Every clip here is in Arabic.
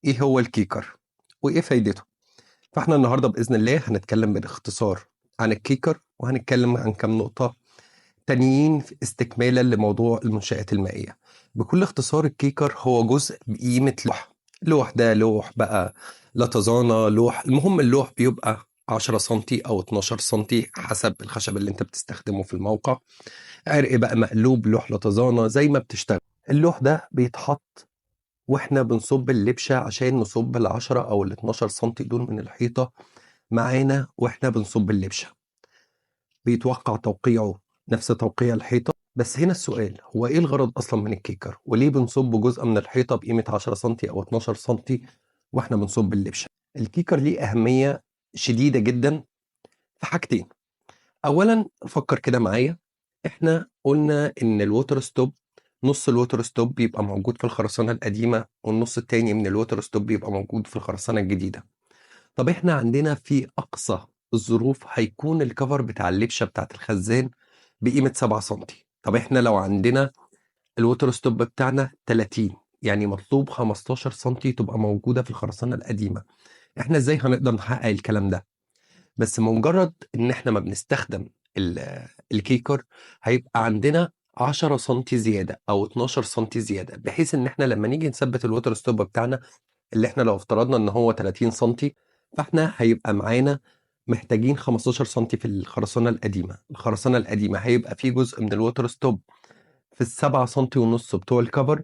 ايه هو الكيكر وايه فايدته؟ فاحنا النهارده باذن الله هنتكلم باختصار عن الكيكر، وهنتكلم عن كام نقطه تانيين استكمالا لموضوع المنشآت المائيه. بكل اختصار، الكيكر هو جزء بقيمه لوح ده لوح بقى، لطزانه لوح، المهم اللوح بيبقى 10 سنتي او 12 سنتي حسب الخشب اللي انت بتستخدمه في الموقع. عرق بقى مقلوب، لوح لطزانه، زي ما بتشتغل. اللوح ده بيتحط واحنا بنصب اللبشة عشان نصب ال10 او ال12 سنتي دول من الحيطة معانا. واحنا بنصب اللبشة بيتوقع توقيعه نفس توقيع الحيطة. بس هنا السؤال، هو ايه الغرض اصلا من الكيكر؟ وليه بنصب جزء من الحيطة بقيمة 10 سنتي او 12 سنتي واحنا بنصب اللبشة؟ الكيكر ليه اهمية شديدة جدا في حاجتين. اولا فكر كده معايا، احنا قلنا ان الووتر ستوب، نص الووتر ستوب بيبقى موجود في الخرسانة القديمة، والنص التاني من الووتر ستوب بيبقى موجود في الخرسانة الجديدة. طب احنا عندنا في اقصى الظروف هيكون الكفر بتاع اللبشة بتاعت الخزان بقيمة 7 سنتي. طب احنا لو عندنا الووتر ستوب بتاعنا 30، يعني مطلوب 15 سنتي تبقى موجودة في الخرسانة القديمة. احنا ازاي هنقدر نحقق الكلام ده؟ بس مجرد ان احنا ما بنستخدم الكيكر، هيبقى عندنا 10 سنتي زيادة او 12 سنتي زيادة، بحيث ان احنا لما نيجي نثبت الوتر ستوب بتاعنا، اللي احنا لو افترضنا ان هو 30 سنتي، فاحنا هيبقى معانا محتاجين 15 سنتي في الخرسانة القديمة. الخرسانة القديمة هيبقى في جزء من الوتر ستوب في السبعة سنتي ونص بتوع الكفر،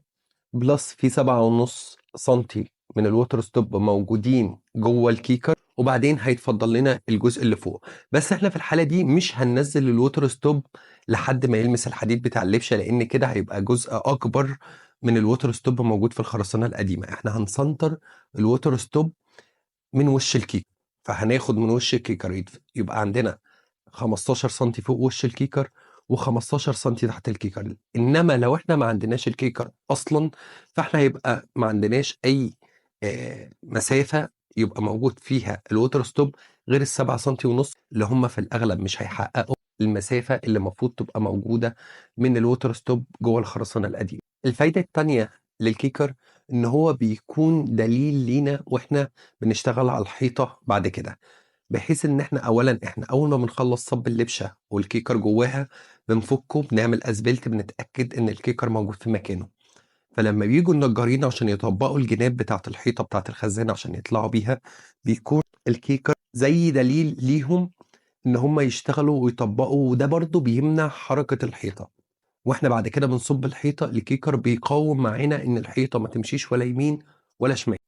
بلس في 7.5 سنتي من الووتر ستوب موجودين جوه الكيكر، وبعدين هيتفضل لنا الجزء اللي فوق. بس احنا في الحالة دي مش هننزل الووتر ستوب لحد ما يلمس الحديد بتاع اللبشة، لان كده هيبقى جزء اكبر من الووتر ستوب موجود في الخرسانة القديمة. احنا هنسنتر الووتر ستوب من وش الكيكر، فهناخد من وش الكيكر يبقى عندنا 15 سنتي فوق وش الكيكر و15 سنتي تحت الكيكر. انما لو احنا ما عندناش الكيكر اصلا، فاحنا هيبقى ما عندناش اي مسافة يبقى موجود فيها الووتر ستوب غير ال7 سنتي ونص، اللي هم في الاغلب مش هيحققوا المسافة اللي المفروض تبقى موجودة من الووتر ستوب جوه الخرسانة القديمة. الفايدة التانية للكيكر ان هو بيكون دليل لينا واحنا بنشتغل على الحيطة بعد كده، بحيث ان احنا اول ما بنخلص صب اللبشه والكيكر جواها بنفكه، بنعمل اسبلت، بنتاكد ان الكيكر موجود في مكانه. فلما بيجوا النجارين عشان يطبقوا الجناب بتاعه الحيطه بتاعه الخزانه عشان يطلعوا بيها، بيكون الكيكر زي دليل ليهم ان هم يشتغلوا ويطبقوا، وده برضو بيمنع حركه الحيطه. واحنا بعد كده بنصب الحيطه، الكيكر بيقاوم معانا ان الحيطه ما تمشيش ولا يمين ولا شمال.